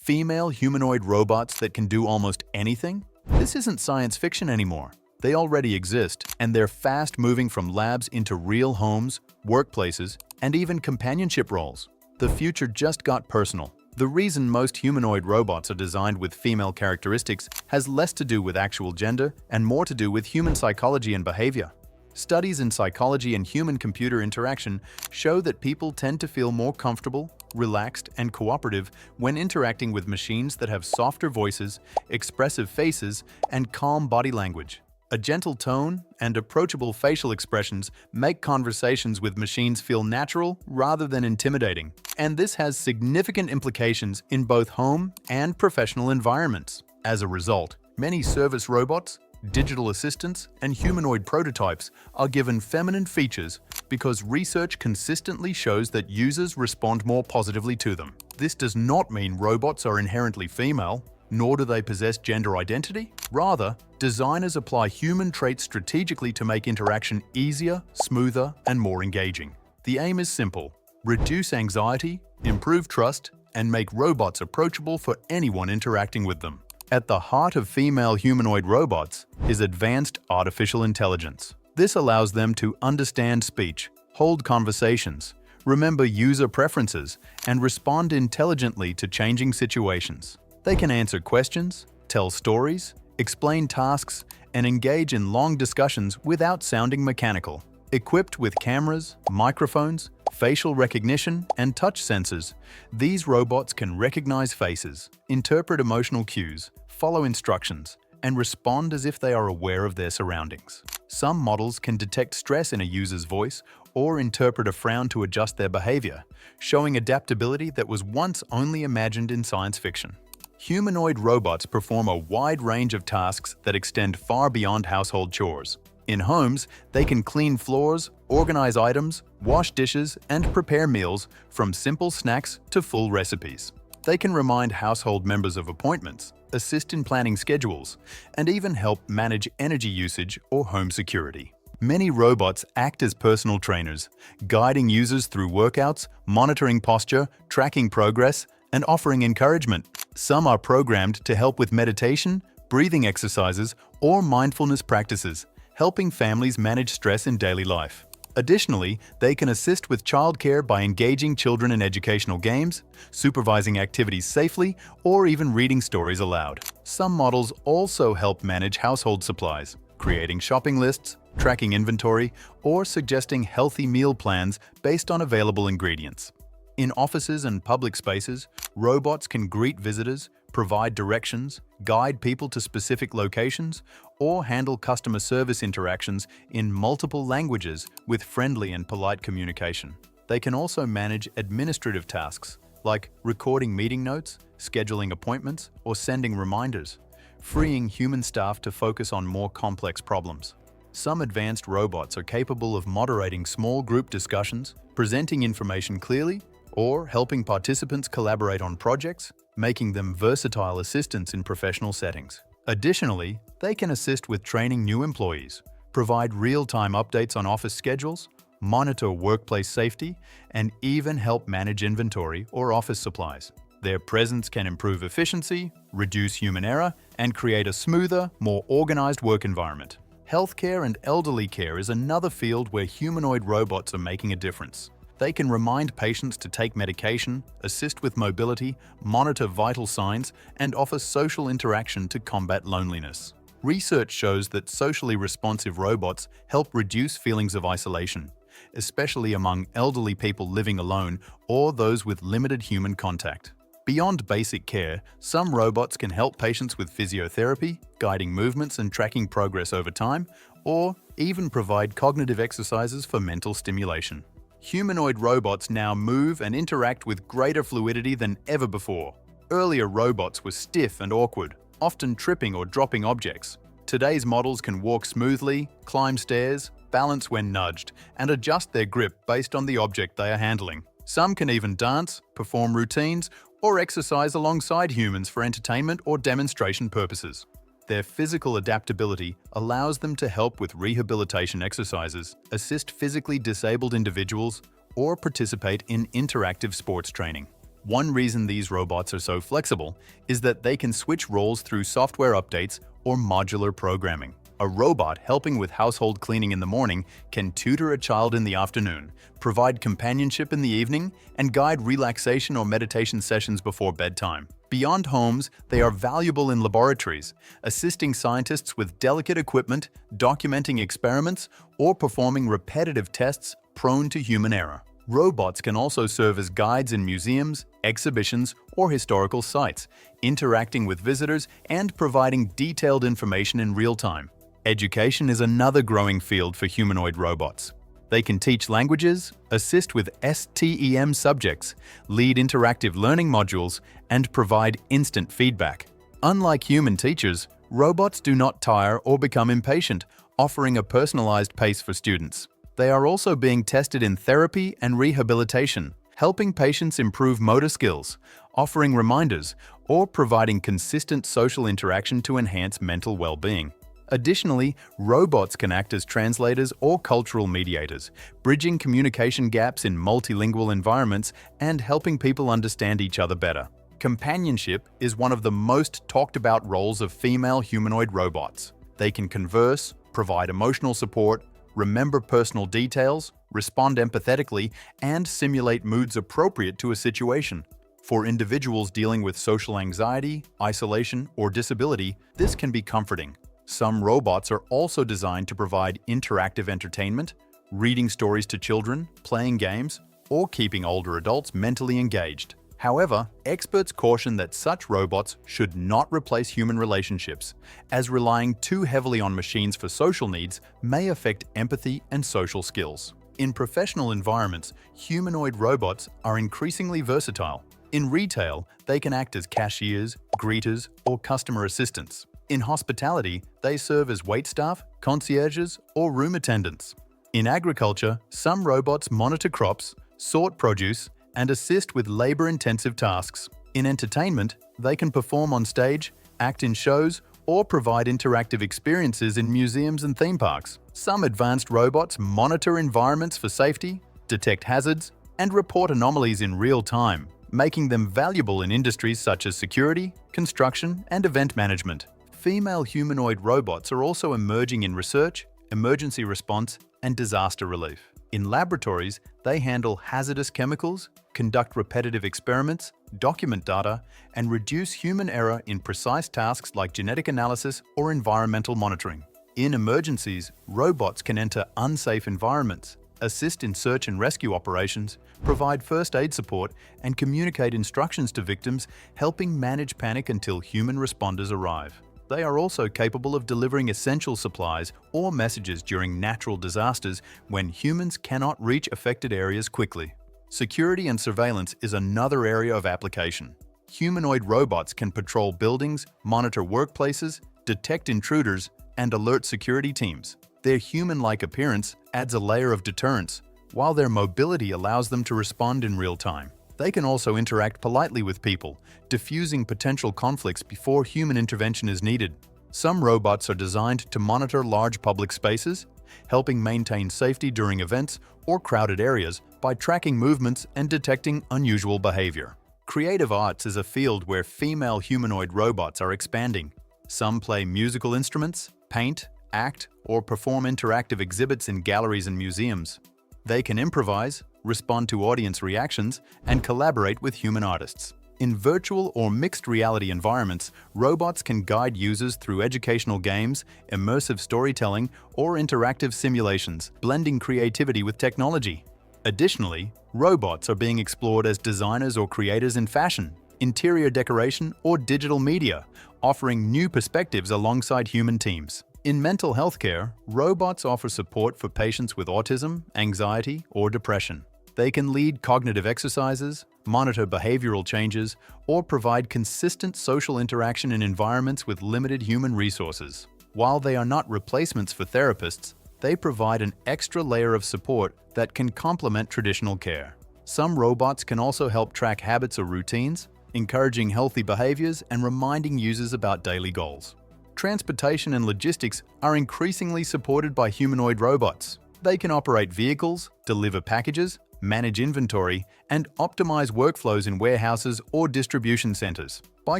Female humanoid robots that can do almost anything? This isn't science fiction anymore. They already exist, and they're fast moving from labs into real homes, workplaces, and even companionship roles. The future just got personal. The reason most humanoid robots are designed with female characteristics has less to do with actual gender and more to do with human psychology and behavior. Studies in psychology and human-computer interaction show that people tend to feel more comfortable, relaxed, and cooperative when interacting with machines that have softer voices, expressive faces, and calm body language. A gentle tone and approachable facial expressions make conversations with machines feel natural rather than intimidating. And this has significant implications in both home and professional environments. As a result, many service robots, digital assistants, and humanoid prototypes are given feminine features because research consistently shows that users respond more positively to them. This does not mean robots are inherently female, nor do they possess gender identity. Rather, designers apply human traits strategically to make interaction easier, smoother, and more engaging. The aim is simple: reduce anxiety, improve trust, and make robots approachable for anyone interacting with them. At the heart of female humanoid robots is advanced artificial intelligence. This allows them to understand speech, hold conversations, remember user preferences, and respond intelligently to changing situations. They can answer questions, tell stories, explain tasks, and engage in long discussions without sounding mechanical. Equipped with cameras, microphones, facial recognition, and touch sensors, these robots can recognize faces, interpret emotional cues, follow instructions, and respond as if they are aware of their surroundings. Some models can detect stress in a user's voice or interpret a frown to adjust their behavior, showing adaptability that was once only imagined in science fiction. Humanoid robots perform a wide range of tasks that extend far beyond household chores. In homes, they can clean floors, organize items, wash dishes, and prepare meals, from simple snacks to full recipes. They can remind household members of appointments, assist in planning schedules, and even help manage energy usage or home security. Many robots act as personal trainers, guiding users through workouts, monitoring posture, tracking progress, and offering encouragement. Some are programmed to help with meditation, breathing exercises, or mindfulness practices, helping families manage stress in daily life. Additionally, they can assist with childcare by engaging children in educational games, supervising activities safely, or even reading stories aloud. Some models also help manage household supplies, creating shopping lists, tracking inventory, or suggesting healthy meal plans based on available ingredients. In offices and public spaces, robots can greet visitors, provide directions, guide people to specific locations, or handle customer service interactions in multiple languages with friendly and polite communication. They can also manage administrative tasks like recording meeting notes, scheduling appointments, or sending reminders, freeing human staff to focus on more complex problems. Some advanced robots are capable of moderating small group discussions, presenting information clearly, or helping participants collaborate on projects, making them versatile assistants in professional settings. Additionally, they can assist with training new employees, provide real-time updates on office schedules, monitor workplace safety, and even help manage inventory or office supplies. Their presence can improve efficiency, reduce human error, and create a smoother, more organized work environment. Healthcare and elderly care is another field where humanoid robots are making a difference. They can remind patients to take medication, assist with mobility, monitor vital signs, and offer social interaction to combat loneliness. Research shows that socially responsive robots help reduce feelings of isolation, especially among elderly people living alone or those with limited human contact. Beyond basic care, some robots can help patients with physiotherapy, guiding movements and tracking progress over time, or even provide cognitive exercises for mental stimulation. Humanoid robots now move and interact with greater fluidity than ever before. Earlier robots were stiff and awkward, often tripping or dropping objects. Today's models can walk smoothly, climb stairs, balance when nudged, and adjust their grip based on the object they are handling. Some can even dance, perform routines, or exercise alongside humans for entertainment or demonstration purposes. Their physical adaptability allows them to help with rehabilitation exercises, assist physically disabled individuals, or participate in interactive sports training. One reason these robots are so flexible is that they can switch roles through software updates or modular programming. A robot helping with household cleaning in the morning can tutor a child in the afternoon, provide companionship in the evening, and guide relaxation or meditation sessions before bedtime. Beyond homes, they are valuable in laboratories, assisting scientists with delicate equipment, documenting experiments, or performing repetitive tests prone to human error. Robots can also serve as guides in museums, exhibitions, or historical sites, interacting with visitors and providing detailed information in real time. Education is another growing field for humanoid robots. They can teach languages, assist with STEM subjects, lead interactive learning modules, and provide instant feedback. Unlike human teachers, robots do not tire or become impatient, offering a personalized pace for students. They are also being tested in therapy and rehabilitation, helping patients improve motor skills, offering reminders, or providing consistent social interaction to enhance mental well-being. Additionally, robots can act as translators or cultural mediators, bridging communication gaps in multilingual environments and helping people understand each other better. Companionship is one of the most talked about roles of female humanoid robots. They can converse, provide emotional support, remember personal details, respond empathetically, and simulate moods appropriate to a situation. For individuals dealing with social anxiety, isolation, or disability, this can be comforting. Some robots are also designed to provide interactive entertainment, reading stories to children, playing games, or keeping older adults mentally engaged. However, experts caution that such robots should not replace human relationships, as relying too heavily on machines for social needs may affect empathy and social skills. In professional environments, humanoid robots are increasingly versatile. In retail, they can act as cashiers, greeters, or customer assistants. In hospitality, they serve as waitstaff, concierges, or room attendants. In agriculture, some robots monitor crops, sort produce, and assist with labor-intensive tasks. In entertainment, they can perform on stage, act in shows, or provide interactive experiences in museums and theme parks. Some advanced robots monitor environments for safety, detect hazards, and report anomalies in real time, making them valuable in industries such as security, construction, and event management. Female humanoid robots are also emerging in research, emergency response, and disaster relief. In laboratories, they handle hazardous chemicals, conduct repetitive experiments, document data, and reduce human error in precise tasks like genetic analysis or environmental monitoring. In emergencies, robots can enter unsafe environments, assist in search and rescue operations, provide first aid support, and communicate instructions to victims, helping manage panic until human responders arrive. They are also capable of delivering essential supplies or messages during natural disasters when humans cannot reach affected areas quickly. Security and surveillance is another area of application. Humanoid robots can patrol buildings, monitor workplaces, detect intruders, and alert security teams. Their human-like appearance adds a layer of deterrence, while their mobility allows them to respond in real time. They can also interact politely with people, diffusing potential conflicts before human intervention is needed. Some robots are designed to monitor large public spaces, helping maintain safety during events or crowded areas by tracking movements and detecting unusual behavior. Creative arts is a field where female humanoid robots are expanding. Some play musical instruments, paint, act, or perform interactive exhibits in galleries and museums. They can improvise, respond to audience reactions, and collaborate with human artists. In virtual or mixed reality environments, robots can guide users through educational games, immersive storytelling, or interactive simulations, blending creativity with technology. Additionally, robots are being explored as designers or creators in fashion, interior decoration, or digital media, offering new perspectives alongside human teams. In mental health care, robots offer support for patients with autism, anxiety, or depression. They can lead cognitive exercises, monitor behavioral changes, or provide consistent social interaction in environments with limited human resources. While they are not replacements for therapists, they provide an extra layer of support that can complement traditional care. Some robots can also help track habits or routines, encouraging healthy behaviors and reminding users about daily goals. Transportation and logistics are increasingly supported by humanoid robots. They can operate vehicles, deliver packages, manage inventory, and optimize workflows in warehouses or distribution centers. By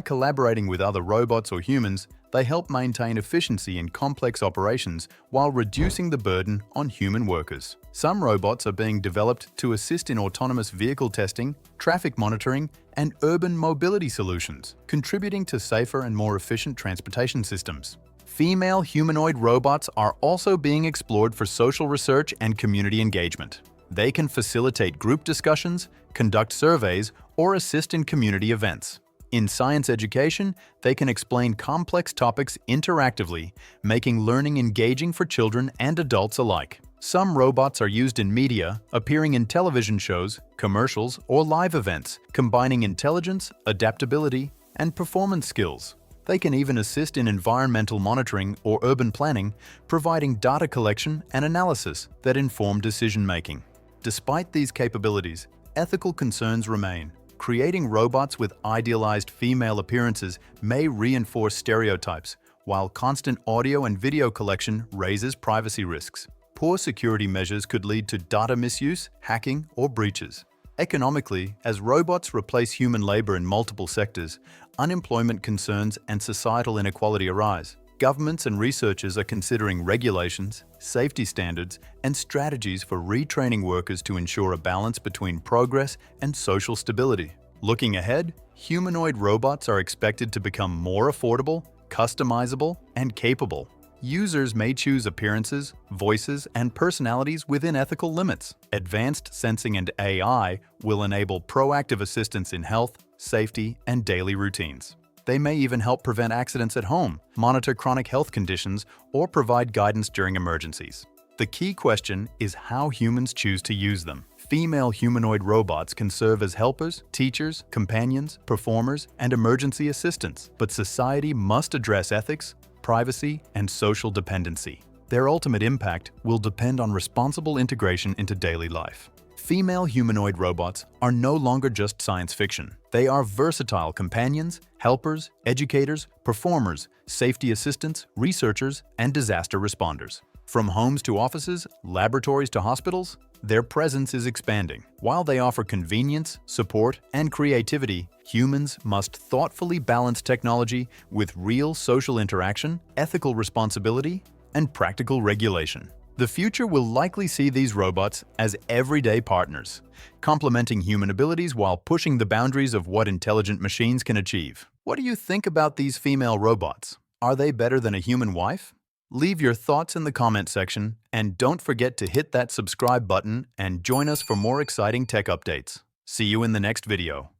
collaborating with other robots or humans, they help maintain efficiency in complex operations while reducing the burden on human workers. Some robots are being developed to assist in autonomous vehicle testing, traffic monitoring, and urban mobility solutions, contributing to safer and more efficient transportation systems. Female humanoid robots are also being explored for social research and community engagement. They can facilitate group discussions, conduct surveys, or assist in community events. In science education, they can explain complex topics interactively, making learning engaging for children and adults alike. Some robots are used in media, appearing in television shows, commercials, or live events, combining intelligence, adaptability, and performance skills. They can even assist in environmental monitoring or urban planning, providing data collection and analysis that inform decision-making. Despite these capabilities, ethical concerns remain. Creating robots with idealized female appearances may reinforce stereotypes, while constant audio and video collection raises privacy risks. Poor security measures could lead to data misuse, hacking, or breaches. Economically, as robots replace human labor in multiple sectors, unemployment concerns and societal inequality arise. Governments and researchers are considering regulations, safety standards, and strategies for retraining workers to ensure a balance between progress and social stability. Looking ahead, humanoid robots are expected to become more affordable, customizable, and capable. Users may choose appearances, voices, and personalities within ethical limits. Advanced sensing and AI will enable proactive assistance in health, safety, and daily routines. They may even help prevent accidents at home, monitor chronic health conditions, or provide guidance during emergencies. The key question is how humans choose to use them. Female humanoid robots can serve as helpers, teachers, companions, performers, and emergency assistants, but society must address ethics, privacy, and social dependency. Their ultimate impact will depend on responsible integration into daily life. Female humanoid robots are no longer just science fiction. They are versatile companions, helpers, educators, performers, safety assistants, researchers, and disaster responders. From homes to offices, laboratories to hospitals, their presence is expanding. While they offer convenience, support, and creativity, humans must thoughtfully balance technology with real social interaction, ethical responsibility, and practical regulation. The future will likely see these robots as everyday partners, complementing human abilities while pushing the boundaries of what intelligent machines can achieve. What do you think about these female robots? Are they better than a human wife? Leave your thoughts in the comment section, and don't forget to hit that subscribe button and join us for more exciting tech updates. See you in the next video.